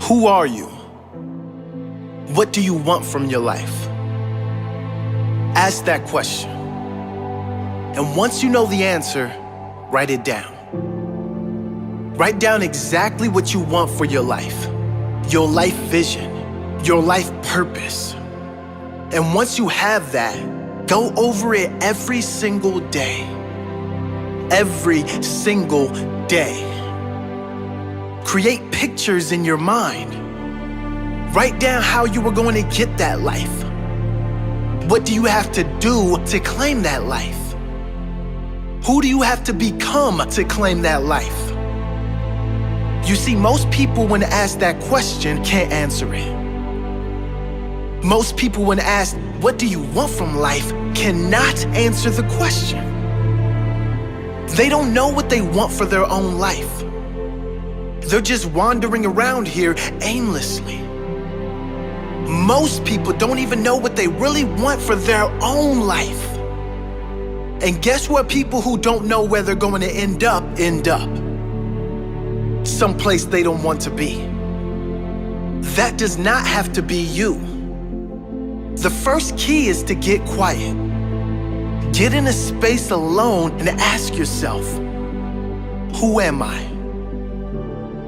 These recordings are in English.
Who are you? What do you want from your life? Ask that question. And once you know the answer, write it down. Write down exactly what you want for your life vision, your life purpose. And once you have that, go over it every single day. Every single day. Create pictures in your mind. Write down how you are going to get that life. What do you have to do to claim that life? Who do you have to become to claim that life? You see, most people when asked that question can't answer it. Most people when asked, what do you want from life, cannot answer the question. They don't know what they want for their own life. They're just wandering around here aimlessly. Most people don't even know what they really want for their own life. And guess what? People who don't know where they're going to end up. Someplace they don't want to be. That does not have to be you. The first key is to get quiet. Get in a space alone and ask yourself, who am I?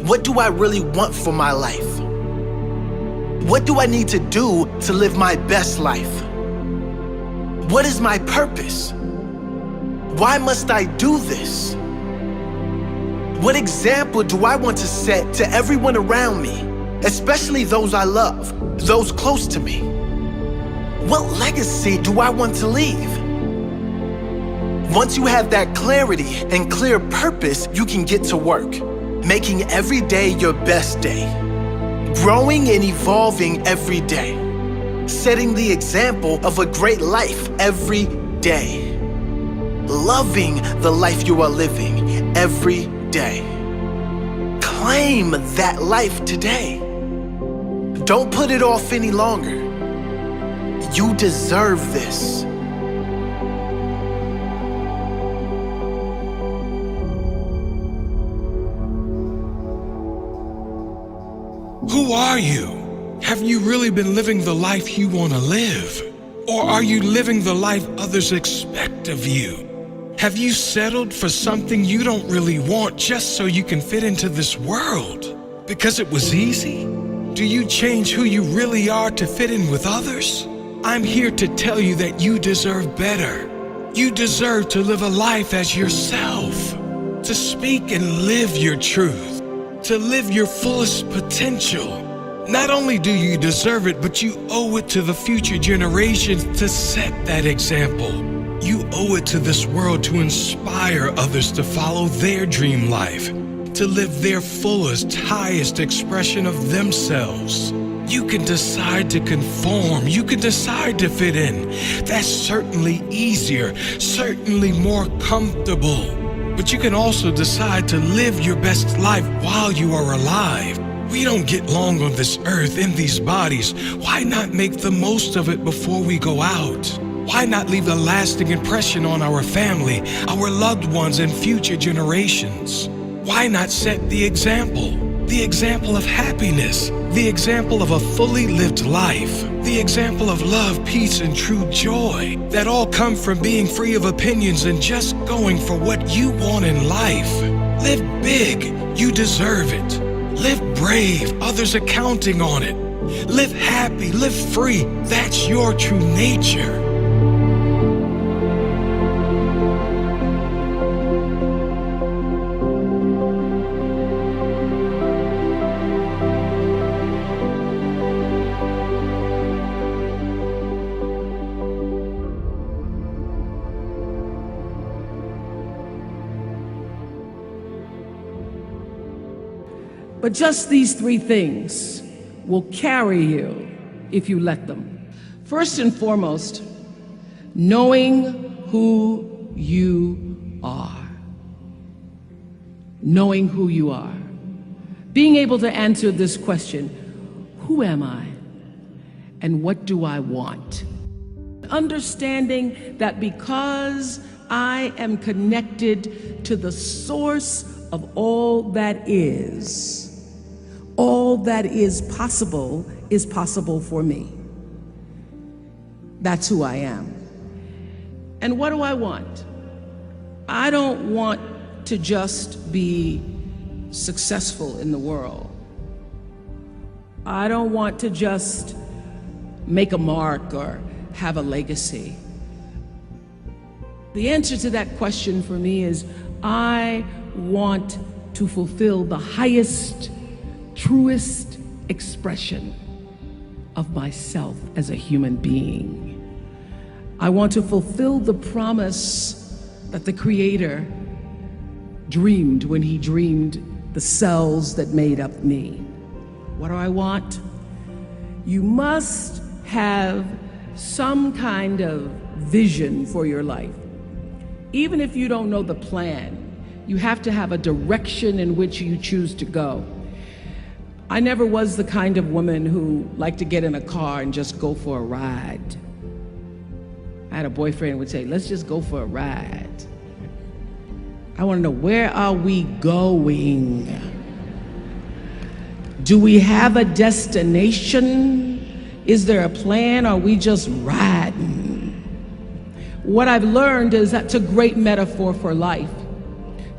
What do I really want for my life? What do I need to do to live my best life? What is my purpose? Why must I do this? What example do I want to set to everyone around me, especially those I love, those close to me? What legacy do I want to leave? Once you have that clarity and clear purpose, you can get to work, making every day your best day, growing and evolving every day, setting the example of a great life every day, loving the life you are living every day. Claim that life today. Don't put it off any longer. You deserve this. Who are you? Have you really been living the life you want to live? Or are you living the life others expect of you? Have you settled for something you don't really want just so you can fit into this world? Because it was easy? Do you change who you really are to fit in with others? I'm here to tell you that you deserve better. You deserve to live a life as yourself, to speak and live your truth, to live your fullest potential. Not only do you deserve it, but you owe it to the future generations to set that example. You owe it to this world to inspire others to follow their dream life, to live their fullest, highest expression of themselves. You can decide to conform. You can decide to fit in. That's certainly easier, certainly more comfortable. But you can also decide to live your best life while you are alive. We don't get long on this earth in these bodies. Why not make the most of it before we go out? Why not leave a lasting impression on our family, our loved ones, and future generations? Why not set the example of happiness, the example of a fully lived life, the example of love, peace, and true joy that all come from being free of opinions and just going for what you want in life. Live big, you deserve it. Live brave, others are counting on it. Live happy, live free, that's your true nature. But just these three things will carry you if you let them. First and foremost, knowing who you are. Knowing who you are. Being able to answer this question, who am I? And what do I want? Understanding that because I am connected to the source of all that is, All that is possible for me. That's who I am. And what do I want? I don't want to just be successful in the world. I don't want to just make a mark or have a legacy. The answer to that question for me is I want to fulfill the highest, truest expression of myself as a human being. I want to fulfill the promise that the Creator dreamed when He dreamed the cells that made up me. What do I want? You must have some kind of vision for your life. Even if you don't know the plan, you have to have a direction in which you choose to go. I never was the kind of woman who liked to get in a car and just go for a ride. I had a boyfriend who would say, let's just go for a ride. I want to know, where are we going? Do we have a destination? Is there a plan? Or are we just riding? What I've learned is that's a great metaphor for life.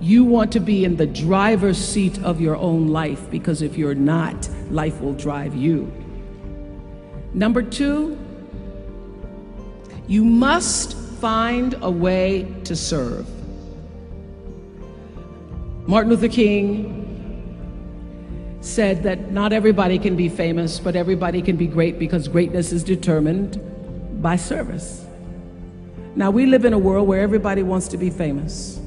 You want to be in the driver's seat of your own life, because if you're not, life will drive you. Number two, you must find a way to serve. Martin Luther King said that not everybody can be famous, but everybody can be great, because greatness is determined by service. Now, we live in a world where everybody wants to be famous,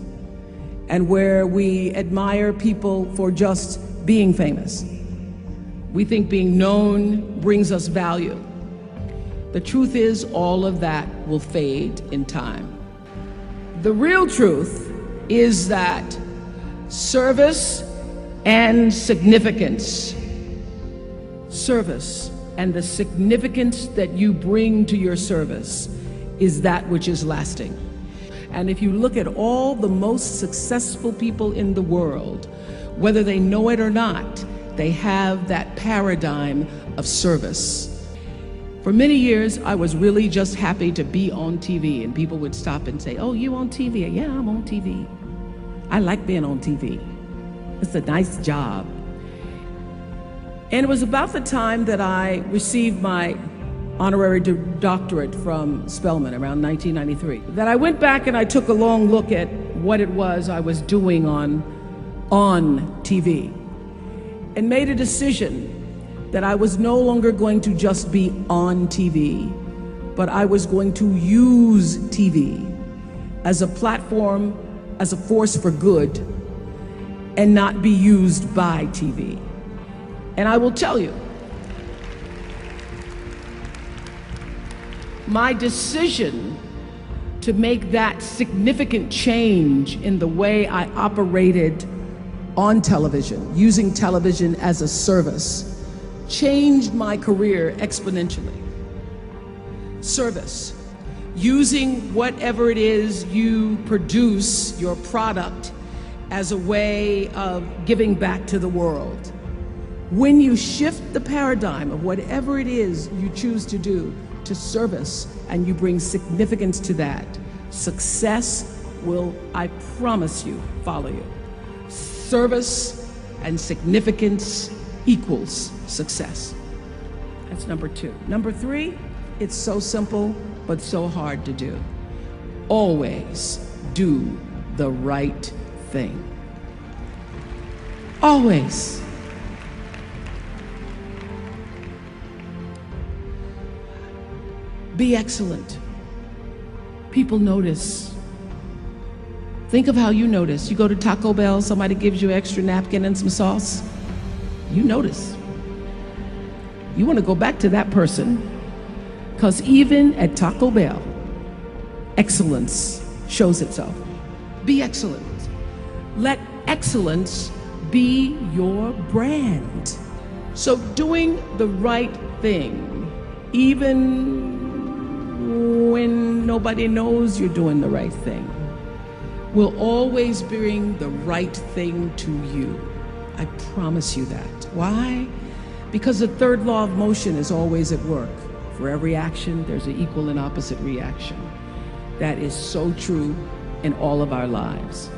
and where we admire people for just being famous. We think being known brings us value. The truth is, all of that will fade in time. The real truth is that service and significance, service and the significance that you bring to your service is that which is lasting. And if you look at all the most successful people in the world, whether they know it or not, they have that paradigm of service. For many years, I was really just happy to be on TV, and people would stop and say, oh, you on TV? Yeah, I'm on TV. I like being on TV. It's a nice job. And it was about the time that I received my honorary doctorate from Spelman around 1993, that I went back and I took a long look at what it was I was doing on TV, and made a decision that I was no longer going to just be on TV, but I was going to use TV as a platform, as a force for good, and not be used by TV. And I will tell you, my decision to make that significant change in the way I operated on television, using television as a service, changed my career exponentially. Service, using whatever it is you produce, your product, as a way of giving back to the world. When you shift the paradigm of whatever it is you choose to do to service, and you bring significance to that, success will, I promise you, follow you. Service and significance equals success. That's number two. Number three, it's so simple, but so hard to do. Always do the right thing. Always. Be excellent. People notice. Think of how you notice. You go to Taco Bell, somebody gives you an extra napkin and some sauce. You notice. You want to go back to that person, because even at Taco Bell, excellence shows itself. Be excellent. Let excellence be your brand. So doing the right thing, even when nobody knows you're doing the right thing, will always bring the right thing to you. I promise you that. Why? Because the third law of motion is always at work. For every action, there's an equal and opposite reaction. That is so true in all of our lives.